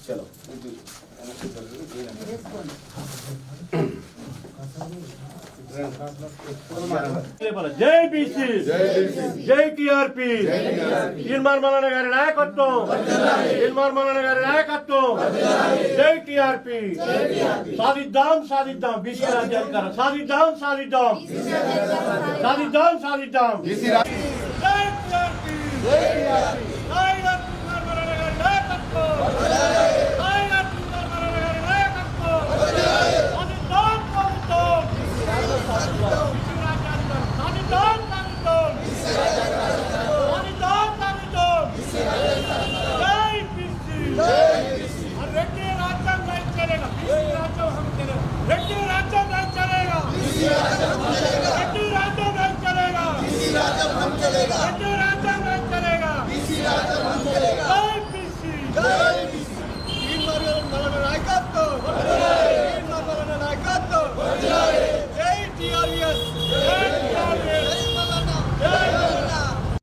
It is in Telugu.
చలో జై బీసీ, జై టీఆర్పీ, నిర్మల్ మల్లన్న గారి నాయకత్వం, నిర్మల్ మల్లన్న గారి నాయకత్వం, జై టీఆర్పీ. సాధిద్దాం సాధిద్దాం బీసీ రాజ్యాధికారం, సాధిద్దాం సాధిద్దాం సాధిద్దాం సాధిద్దాం. జై టీఆర్పీ, జై టీఆర్పీ, జై